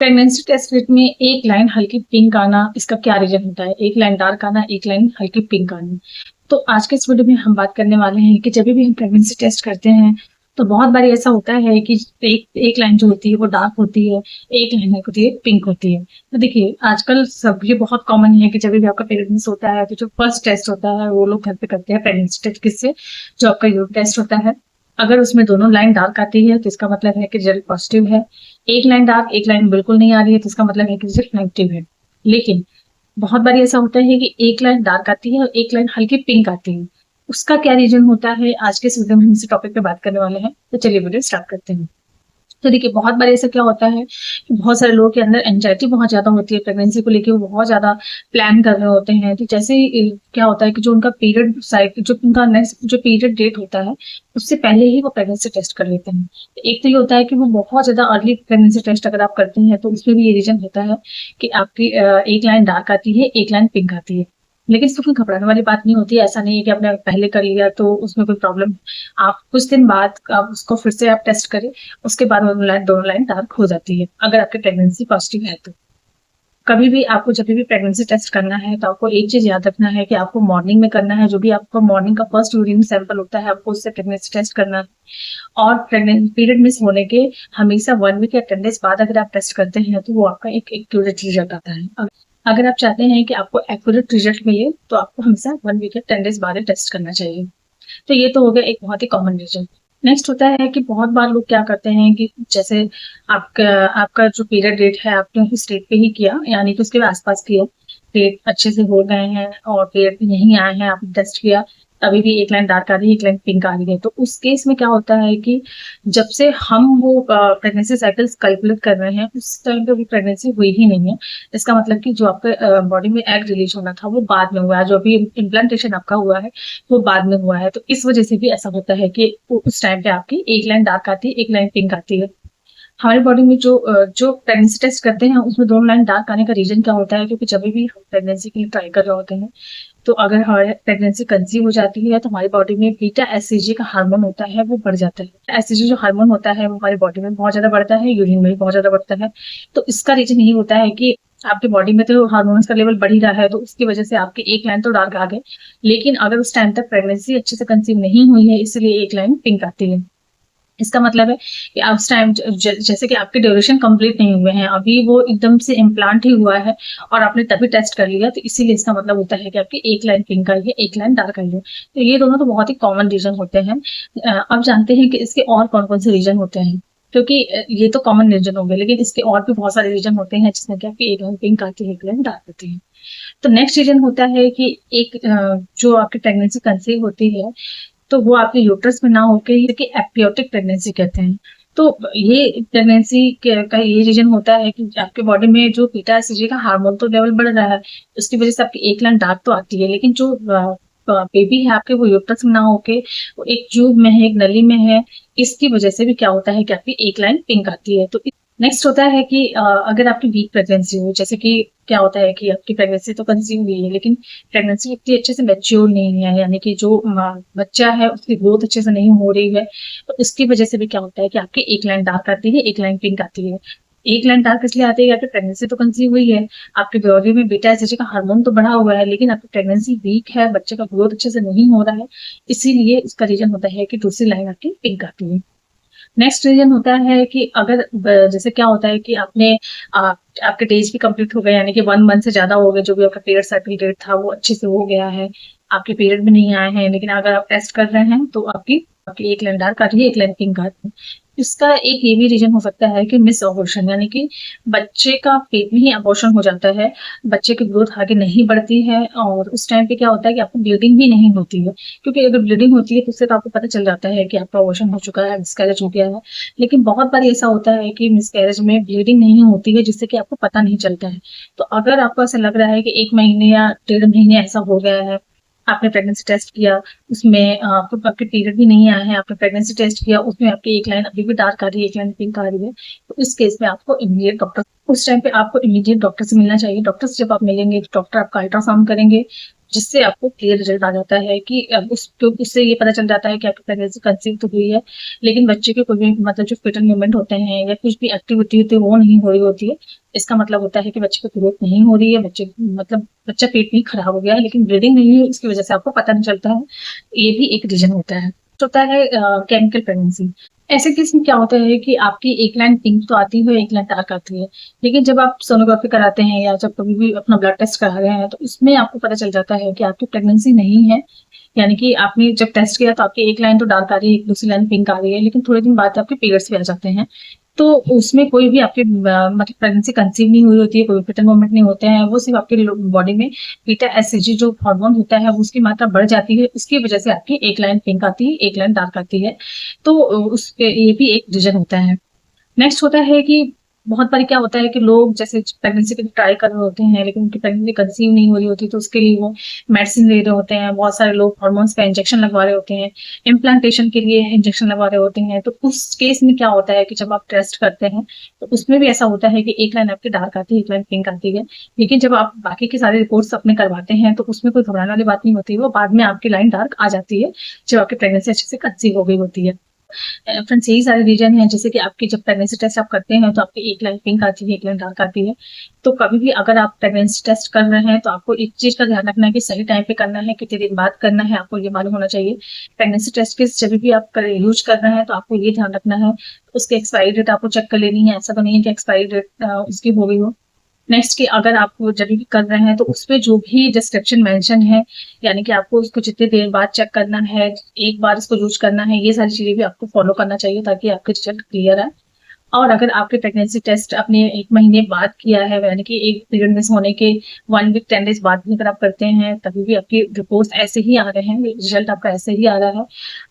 Pregnancy test kit में एक line हल्की पिंक आना, इसका क्या रीजन होता है? एक लाइन डार्क आना, एक लाइन हल्की पिंक आनी। तो आज के इस वीडियो में हम बात करने वाले हैं कि जब भी हम प्रेगनेंसी टेस्ट करते हैं तो बहुत बार ऐसा होता है कि एक लाइन जो होती है वो डार्क होती है, एक लाइन होती है पिंक होती है। तो देखिए, आजकल सब ये बहुत कॉमन है कि जब भी आपका प्रेगनेंसी होता है तो जो फर्स्ट टेस्ट होता है वो लोग घर पे करते हैं प्रेगनेंसी टेस्ट, किससे? जो आपका यूरिन टेस्ट होता है। अगर उसमें दोनों लाइन डार्क आती है तो इसका मतलब है कि रिजल्ट पॉजिटिव है। एक लाइन डार्क, एक लाइन बिल्कुल नहीं आ रही है तो इसका मतलब है कि रिजल्ट नेगेटिव है। लेकिन बहुत बार ऐसा होता है कि एक लाइन डार्क आती है और एक लाइन हल्की पिंक आती है। उसका क्या रीजन होता है, आज के इस वीडियो में हम इसी टॉपिक पे बात करने वाले हैं। तो चलिए वीडियो स्टार्ट करते हैं। तो देखिए, बहुत बार ऐसा क्या होता है कि बहुत सारे लोगों के अंदर एंजाइटी बहुत ज्यादा होती है प्रेगनेंसी को लेके, वो बहुत ज्यादा प्लान कर रहे होते हैं। तो जैसे ही क्या होता है कि जो उनका पीरियड साइकिल, जो उनका नेक्स्ट जो पीरियड डेट होता है उससे पहले ही वो प्रेगनेंसी टेस्ट कर लेते हैं। एक तो ये होता है कि वो बहुत ज्यादा अर्ली प्रेगनेंसी टेस्ट अगर आप करते हैं तो उसमें भी ये रीजन होता है कि आपकी एक लाइन डार्क आती है, एक लाइन पिंक आती है। लेकिन इसमें कोई घबराने वाली बात नहीं होती है। ऐसा नहीं है कि आपने पहले कर लिया तो उसमें कोई प्रॉब्लम। आप कुछ दिन बाद आप उसको फिर से आप टेस्ट करें, उसके बाद दोनों लाइन डार्क हो जाती है अगर आपकी प्रेगनेंसी पॉजिटिव है तो। कभी भी आपको जब भी प्रेगनेंसी टेस्ट करना है तो आपको एक चीज याद रखना है कि आपको मॉर्निंग में करना है। जो भी आपका मॉर्निंग का फर्स्ट यूरिन सैंपल होता है आपको उससे प्रेगनेंसी टेस्ट करना है। और प्रेगनेंट पीरियड मिस होने के हमेशा 1 वीक या 10 डेज बाद अगर आप टेस्ट करते हैं तो वो आपका एक एक्यूरेट रिजल्ट आता है। अगर आप चाहते हैं कि आपको एक्यूरेट रिजल्ट मिले तो आपको हमेशा 1 वीक या 10 डेज बाद टेस्ट करना चाहिए। तो ये तो हो गया एक बहुत ही कॉमन रीजन। नेक्स्ट होता है कि बहुत बार लोग क्या करते हैं कि जैसे आपका आपका जो पीरियड डेट है आपने उस डेट पे ही किया, यानी कि उसके आसपास किया, डेट अच्छे से हो गए हैं और पीरियड नहीं आए हैं, आपने टेस्ट किया, अभी भी एक लाइन डार्क आ रही है, एक लाइन पिंक आ रही है। तो उस केस में क्या होता है कि जब से हम वो प्रेगनेंसी साइकिल्स कैलकुलेट कर रहे हैं उस टाइम पे भी प्रेगनेंसी हुई ही नहीं है। इसका मतलब कि जो आपके बॉडी में एग रिलीज होना था वो बाद में हुआ है, जो अभी इम्प्लांटेशन आपका हुआ है वो बाद में हुआ है। तो इस वजह से भी ऐसा होता है कि उस टाइम पे आपकी एक लाइन डार्क आती है, एक लाइन पिंक आती है। हमारी बॉडी में जो प्रेगनेंसी टेस्ट करते हैं उसमें दोनों लाइन डार्क आने का रीजन क्या होता है? क्योंकि जब भी हम प्रेगनेंसी के लिए ट्राई कर रहे होते हैं तो अगर हमारी प्रेगनेंसी कंसीव हो जाती है तो हमारी बॉडी में बीटा एससीजी का हार्मोन होता है वो बढ़ जाता है। एससीजी जो हार्मोन होता है वो हमारी बॉडी में बहुत ज्यादा बढ़ता है, यूरिन में भी बहुत ज्यादा बढ़ता है। तो इसका रीजन यही होता है कि आपकी बॉडी में तो हार्मोन्स का लेवल बढ़ ही रहा है तो उसकी वजह से आपकी एक लाइन तो डार्क आ गई, लेकिन अगर उस टाइम तक प्रेगनेंसी अच्छे से कंसीव नहीं हुई है इसलिए एक लाइन पिंक आती है। इसका मतलब है कि आप उस टाइम जैसे कि आपके ड्यूरेशन कंप्लीट नहीं हुए हैं, अभी वो एकदम से इम्प्लांट ही हुआ है और आपने तभी टेस्ट कर लिया, तो इसीलिए इसका मतलब होता है कि आपकी एक लाइन पिंक आई है, एक लाइन डार्क आई है। तो ये दोनों तो बहुत ही कॉमन रीजन होते हैं। अब जानते हैं कि इसके और कौन कौन से रीजन होते हैं। क्योंकि ये तो कॉमन रीजन हो गए, लेकिन इसके और भी बहुत सारे रीजन होते हैं जिसमें क्या कि एक लाइन पिंक आती है, एक लाइन डार्क होती है। तो नेक्स्ट रीजन होता है कि जो आपकी प्रेगनेंसी कंसीव होती है तो वो आपके यूट्रस में ना होके एपियोटिक प्रेगनेंसी कहते हैं। तो ये प्रेगनेंसी का ये रीजन होता है कि आपके बॉडी में जो बीटा एससीजी का हार्मोन तो लेवल बढ़ रहा है, उसकी वजह से आपकी एक लाइन डार्क तो आती है, लेकिन जो बेबी है आपके वो यूट्रस में ना होके वो एक ट्यूब में है, एक नली में है, इसकी वजह से भी क्या होता है कि आपकी एक लाइन पिंक आती है। तो नेक्स्ट होता है कि अगर आपकी वीक प्रेगनेंसी हो, जैसे कि क्या होता है कि आपकी प्रेगनेंसी तो कंसीव हुई है लेकिन प्रेगनेंसी इतनी अच्छे से मैच्योर नहीं है, यानी कि जो बच्चा है उसकी ग्रोथ अच्छे से नहीं हो रही है, तो इसकी वजह से भी क्या होता है कि आपकी एक लाइन डार्क आती है, एक लाइन पिंक आती है। एक लाइन डार्क इसलिए आती है आपकी प्रेगनेंसी तो कंसीव हुई है, आपके बॉडी में बीटा एसएचजी का हार्मोन तो बढ़ा हुआ है, लेकिन आपकी प्रेगनेंसी वीक है, बच्चे का ग्रोथ अच्छे से नहीं हो रहा है, इसीलिए इसका रीजन होता है कि दूसरी लाइन आपकी पिंक आती है। नेक्स्ट रीजन होता है कि अगर जैसे क्या होता है कि आपके डेज भी कंप्लीट हो गए, यानी कि 1 मंथ से ज्यादा हो गए, जो भी आपका पीरियड साइकिल डेट था वो अच्छे से हो गया है, आपके पीरियड भी नहीं आए हैं, लेकिन अगर आप टेस्ट कर रहे हैं तो आपकी आपकी एक लाइन डार्क आ रही है, एक लाइन पिंक आ रही है। इसका एक ये भी रीजन हो सकता है कि मिस अबॉर्शन, यानी कि बच्चे का पेट में ही अबॉर्शन हो जाता है, बच्चे की ग्रोथ आगे नहीं बढ़ती है और उस टाइम पे क्या होता है कि आपको ब्लीडिंग भी नहीं होती है। क्योंकि अगर ब्लीडिंग होती है तो उससे तो आपको पता चल जाता है कि आपका अबॉर्शन हो चुका है, मिसकैरेज हो गया है। लेकिन बहुत बार ऐसा होता है कि मिसकैरेज में ब्लीडिंग नहीं होती है जिससे कि आपको पता नहीं चलता है। तो अगर आपको ऐसा लग रहा है कि 1 महीने या 1.5 महीने ऐसा हो गया है, आपने प्रेगनेंसी टेस्ट किया उसमें आपको आपके पीरियड भी नहीं आया है, आपने प्रेगनेंसी टेस्ट किया उसमें आपकी एक लाइन अभी भी डार्क आ रही है, एक लाइन पिंक आ रही है, तो इस केस में आपको इमीडिएट डॉक्टर उस टाइम पे आपको इमीडिएट डॉक्टर से मिलना चाहिए। डॉक्टर से जब आप मिलेंगे तो डॉक्टर आपका अल्ट्रासाउंड करेंगे, जिससे आपको क्लियर रिजल्ट आ जाता है कि उससे ये पता चल जाता है कि आपकी प्रेगनेंसी कंसीव तो हुई है, लेकिन बच्चे के कोई भी मतलब जो फिटल मूवमेंट होते हैं या कुछ भी एक्टिविटी होती है वो नहीं हो रही होती है। इसका मतलब होता है कि बच्चे को ग्रोथ नहीं हो रही है, बच्चे मतलब बच्चा पेट में खराब हो गया है, लेकिन ब्लीडिंग नहीं है, इसकी वजह से आपको पता नहीं चलता है। ये भी एक रीजन होता है। होता है केमिकल प्रेगनेंसी। ऐसे केस में क्या होता है कि आपकी एक लाइन पिंक तो आती है, एक लाइन डार्क आती है, लेकिन जब आप सोनोग्राफी कराते हैं या जब कभी भी अपना ब्लड टेस्ट करा रहे हैं तो इसमें आपको पता चल जाता है कि आपकी प्रेगनेंसी नहीं है। यानी कि आपने जब टेस्ट किया तो आपकी एक लाइन तो डार्क आ रही है, एक दूसरी लाइन पिंक आ रही है, लेकिन थोड़े दिन बाद आपके पीरियड्स भी आ जाते हैं। तो उसमें कोई भी आपके मतलब प्रेगनेंसी कंसीव नहीं हुई होती है, कोई फिटल मोमेंट नहीं होते हैं, वो सिर्फ आपके बॉडी में बीटा एससीजी जो हार्मोन होता है उसकी मात्रा बढ़ जाती है, उसकी वजह से आपकी एक लाइन पिंक आती है, एक लाइन डार्क आती है। तो उसके ये भी एक रीजन होता है। नेक्स्ट होता है कि बहुत बार क्या होता है कि लोग जैसे प्रेगनेंसी के लिए ट्राई कर रहे होते हैं, लेकिन उनकी प्रेगनेंसी कंसीव नहीं हो रही होती, तो उसके लिए वो मेडिसिन ले रहे होते हैं। बहुत सारे लोग हार्मोन्स का इंजेक्शन लगवा रहे होते हैं, इम्प्लांटेशन के लिए इंजेक्शन लगवा रहे होते हैं। तो उस केस में क्या होता है कि जब आप टेस्ट करते हैं तो उसमें भी ऐसा होता है कि एक लाइन आपकी डार्क आती है, एक लाइन पिंक आती है। लेकिन जब आप बाकी की सारी रिपोर्ट्स अपने करवाते हैं तो उसमें कोई घबराने वाली बात नहीं होती, वो बाद में आपकी लाइन डार्क आ जाती है जब आपकी प्रेगनेंसी अच्छे से कंसीव हो गई होती है। फ्रेंड्स, यही सारे रीजन है, जैसे कि आपकी जब प्रेगनेंसी टेस्ट आप करते हैं तो आपकी एक लाइन पिंक आती है, एक लाइन डार्क आती है। तो कभी भी अगर आप प्रेगनेंसी टेस्ट कर रहे हैं तो आपको एक चीज का ध्यान रखना है कि सही टाइम पे करना है, कितने दिन बाद करना है, आपको ये मालूम होना चाहिए। प्रेगनेंसी टेस्ट के जब भी आप यूज कर रहे हैं तो आपको ये ध्यान रखना है उसकी एक्सपायरी डेट आपको चेक कर लेनी है। ऐसा तो नहीं है कि एक्सपायरी डेट उसकी हो गई हो। नेक्स्ट कि अगर आप जब भी कर रहे हैं तो उसपे जो भी डिस्क्रिप्शन मेंशन है, यानी कि आपको उसको जितनी देर बाद चेक करना है, एक बार इसको यूज करना है, ये सारी चीजें भी आपको फॉलो करना चाहिए ताकि आपके रिजल्ट क्लियर है। और अगर आपके प्रेगनेंसी टेस्ट आपने 1 महीने बाद किया है, यानी कि एक पीरियड मिस होने के 1 वीक 10 डेज बाद भी अगर आप करते हैं तभी भी आपकी रिपोर्ट्स ऐसे ही आ रहे हैं, रिजल्ट आपका ऐसे ही आ रहा है,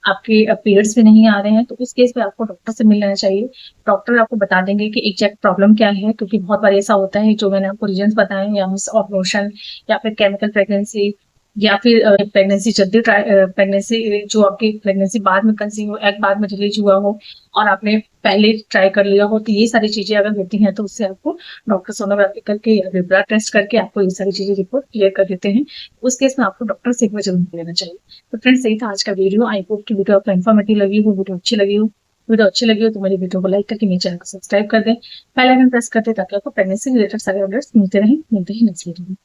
आपके पीरियड्स भी नहीं आ रहे हैं, तो उस केस में आपको डॉक्टर से मिल लेना चाहिए। डॉक्टर आपको बता देंगे कि एग्जैक्ट प्रॉब्लम क्या है, क्योंकि बहुत बार ऐसा होता है जो मैंने आपको रीजन बताए, या मिस ऑपरेशन या फिर केमिकल प्रेगनेंसी या फिर प्रेगनेंसी जल्दी प्रेगनेंसी जो आपकी प्रेगनेंसी बाद में कंसीव हो, एग बाद में रिलीज हुआ हो और आपने पहले ट्राई कर लिया हो, तो ये सारी चीजें अगर होती हैं तो उससे आपको डॉक्टर सोनोग्राफी करके या फिर ब्लड टेस्ट करके आपको ये सारी चीजें रिपोर्ट क्लियर कर देते हैं। उस केस में आपको डॉक्टर से एक बार जरूर लेना चाहिए। तो फ्रेंड्स, यही था आज का वीडियो। आई होप की वीडियो आपको इन्फॉर्मेटिव लगी हो, वीडियो अच्छी लगी हो। वीडियो अच्छी लगी हो तो मेरी वीडियो को लाइक करके मेरे चैनल को सब्सक्राइब कर दें, बेल आइकन प्रेस कर दें ताकि आपको प्रेगनेंसी रिलेटेड सारे अपडेट्स मिलते रहें। मिलते हैं नेक्स्ट वीडियो में।